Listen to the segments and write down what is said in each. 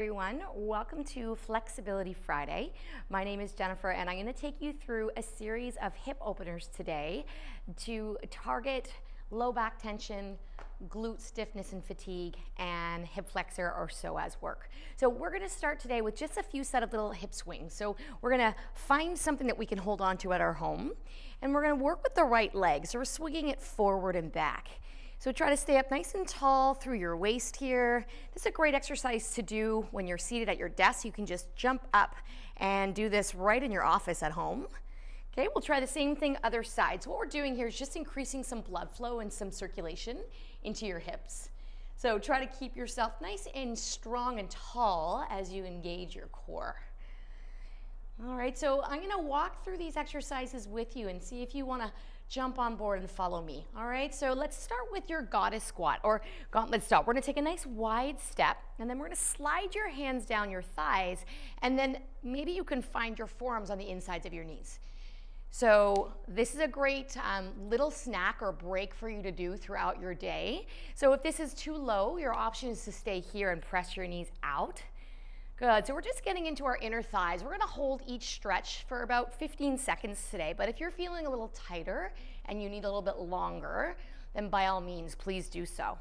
Everyone, welcome to Flexibility Friday. My name is Jennifer and I'm going to take you through a series of hip openers today to target low back tension, glute stiffness and fatigue, and hip flexor or psoas work. So we're going to start today with just a few set of little hip swings. So we're going to find something that we can hold on to at our home, and we're going to work with the right leg. So we're swinging it forward and back. So try to stay up nice and tall through your waist here. This is a great exercise to do when you're seated at your desk. You can just jump up and do this right in your office at home. Okay, we'll try the same thing other side. So what we're doing here is just increasing some blood flow and some circulation into your hips. So try to keep yourself nice and strong and tall as you engage your core. All right, so I'm gonna walk through these exercises with you and see if you wanna jump on board and follow me. All right, so let's start with your goddess squat or gauntlet squat. We're gonna take a nice wide step, and then we're gonna slide your hands down your thighs, and then maybe you can find your forearms on the insides of your knees. So this is a great little snack or break for you to do throughout your day. So if this is too low, your option is to stay here and press your knees out. Good, so we're just getting into our inner thighs. We're gonna hold each stretch for about 15 seconds today, but if you're feeling a little tighter and you need a little bit longer, then by all means, please do so.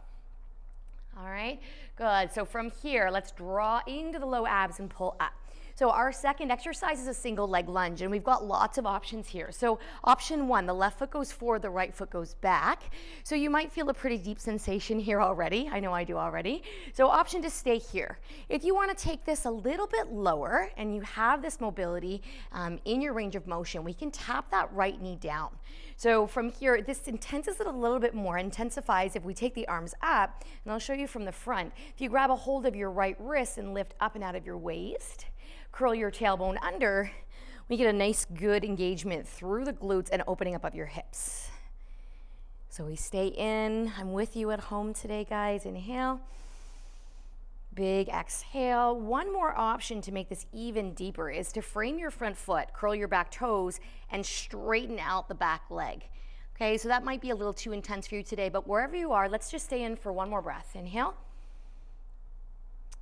All right, good, so from here, let's draw into the low abs and pull up. So our second exercise is a single leg lunge, and we've got lots of options here. So option one, the left foot goes forward, the right foot goes back. So you might feel a pretty deep sensation here already. I know I do already. So option to stay here. If you want to take this a little bit lower and you have this mobility in your range of motion, we can tap that right knee down. So from here, this intensifies it a little bit more, intensifies if we take the arms up, and I'll show you from the front. If you grab a hold of your right wrist and lift up and out of your waist, curl your tailbone under, we get a nice good engagement through the glutes and opening up of your hips. So we stay in. I'm with you at home today, guys. Inhale. Big exhale. One more option to make this even deeper is to frame your front foot, curl your back toes, and straighten out the back leg. Okay, so that might be a little too intense for you today, but wherever you are, let's just stay in for one more breath. Inhale.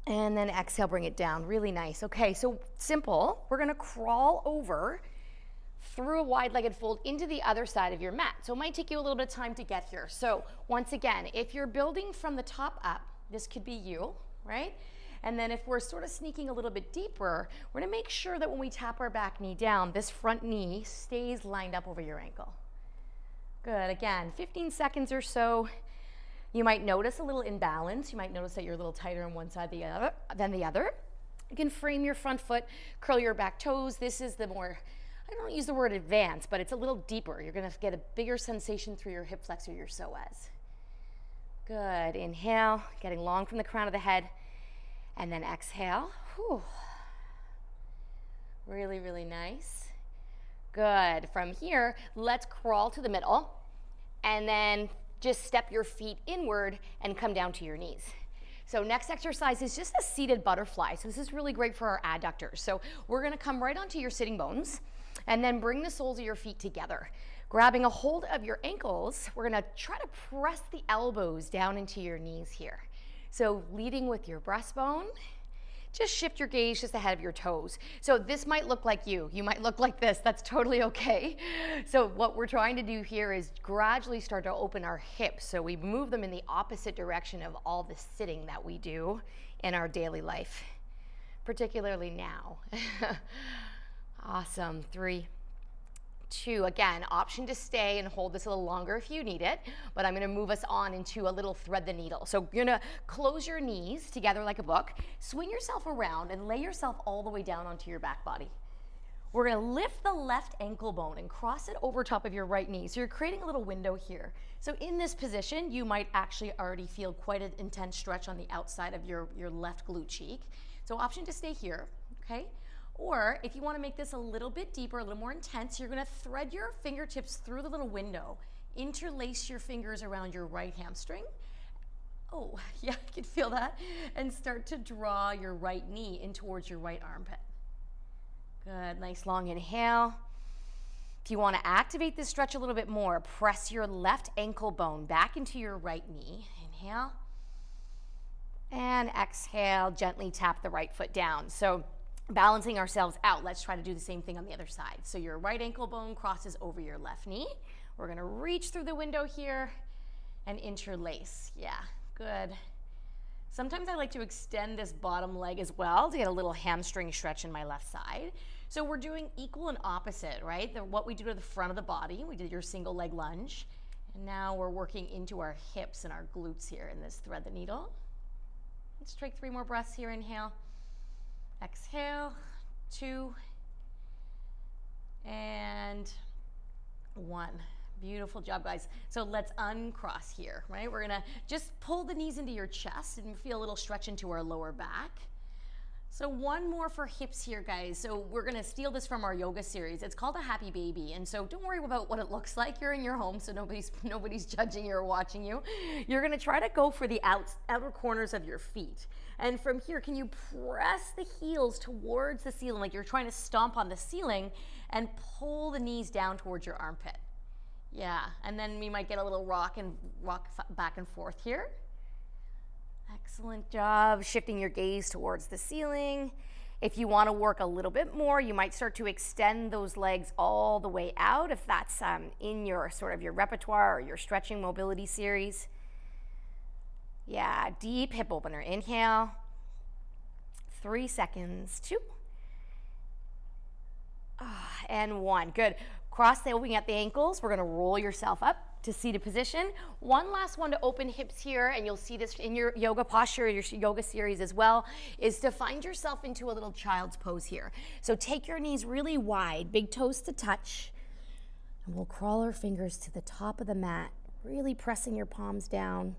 And then exhale, bring it down. Really nice. Okay, so simple. We're gonna crawl over through a wide-legged fold into the other side of your mat. So it might take you a little bit of time to get here. So once again, if you're building from the top up, this could be you, right? And then if we're sort of sneaking a little bit deeper, we're gonna make sure that when we tap our back knee down, this front knee stays lined up over your ankle. Good, again, 15 seconds or so. You might notice a little imbalance. You might notice that you're a little tighter on one side than the other. You can frame your front foot, curl your back toes. This is the more, I don't use the word advanced, but it's a little deeper. You're gonna get a bigger sensation through your hip flexor, your psoas. Good, inhale, getting long from the crown of the head, and then exhale. Whew. Really, really nice. Good, from here, let's crawl to the middle, and then just step your feet inward and come down to your knees. So next exercise is just a seated butterfly. So this is really great for our adductors. So we're gonna come right onto your sitting bones and then bring the soles of your feet together. Grabbing a hold of your ankles, we're gonna try to press the elbows down into your knees here. So leading with your breastbone, just shift your gaze just ahead of your toes. So this might look like you. You might look like this. That's totally okay. So what we're trying to do here is gradually start to open our hips. So we move them in the opposite direction of all the sitting that we do in our daily life, particularly now. Awesome. 3, 2, again, option to stay and hold this a little longer if you need it, but I'm gonna move us on into a little thread the needle. So you're gonna close your knees together like a book, swing yourself around and lay yourself all the way down onto your back body. We're gonna lift the left ankle bone and cross it over top of your right knee. So you're creating a little window here. So in this position, you might actually already feel quite an intense stretch on the outside of your left glute cheek. So option to stay here, okay? Or if you want to make this a little bit deeper, a little more intense, you're going to thread your fingertips through the little window, interlace your fingers around your right hamstring. Oh, yeah, I can feel that. And start to draw your right knee in towards your right armpit. Good, nice long inhale. If you want to activate this stretch a little bit more, press your left ankle bone back into your right knee. Inhale. And exhale, gently tap the right foot down. So balancing ourselves out, let's try to do the same thing on the other side. So your right ankle bone crosses over your left knee. We're gonna reach through the window here and interlace. Yeah, good. Sometimes I like to extend this bottom leg as well to get a little hamstring stretch in my left side. So we're doing equal and opposite, right? What we do to the front of the body, we did your single leg lunge. And now we're working into our hips and our glutes here in this thread the needle. Let's take 3 more breaths here. Inhale, exhale, 2, and 1. Beautiful job, guys. So let's uncross here, right? We're gonna just pull the knees into your chest and feel a little stretch into our lower back. So one more for hips here, guys. So we're gonna steal this from our yoga series. It's called a happy baby. And so don't worry about what it looks like. You're in your home, so nobody's judging you or watching you. You're gonna try to go for the outer corners of your feet. And from here, can you press the heels towards the ceiling, like you're trying to stomp on the ceiling, and pull the knees down towards your armpit. Yeah, and then we might get a little rock back and forth here. Excellent job, shifting your gaze towards the ceiling. If you want to work a little bit more, you might start to extend those legs all the way out if that's in your sort of your repertoire or your stretching mobility series. Yeah, deep hip opener. Inhale, 3 seconds, 2, and 1. Good. Cross the opening at the ankles. We're going to roll yourself up to seated position. One last one to open hips here, and you'll see this in your yoga posture, your yoga series as well, is to find yourself into a little child's pose here. So take your knees really wide, big toes to touch, and we'll crawl our fingers to the top of the mat, really pressing your palms down.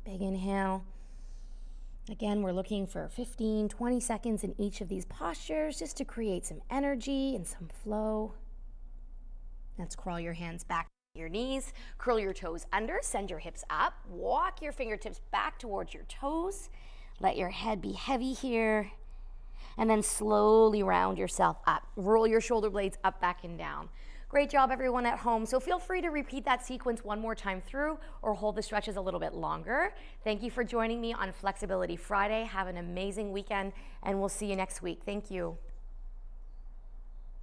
Big inhale. Again, we're looking for 15, 20 seconds in each of these postures just to create some energy and some flow. Let's crawl your hands back to your knees, curl your toes under, send your hips up, walk your fingertips back towards your toes. Let your head be heavy here, and then slowly round yourself up. Roll your shoulder blades up, back, and down. Great job, everyone at home. So feel free to repeat that sequence one more time through or hold the stretches a little bit longer. Thank you for joining me on Flexibility Friday. Have an amazing weekend, and we'll see you next week. Thank you.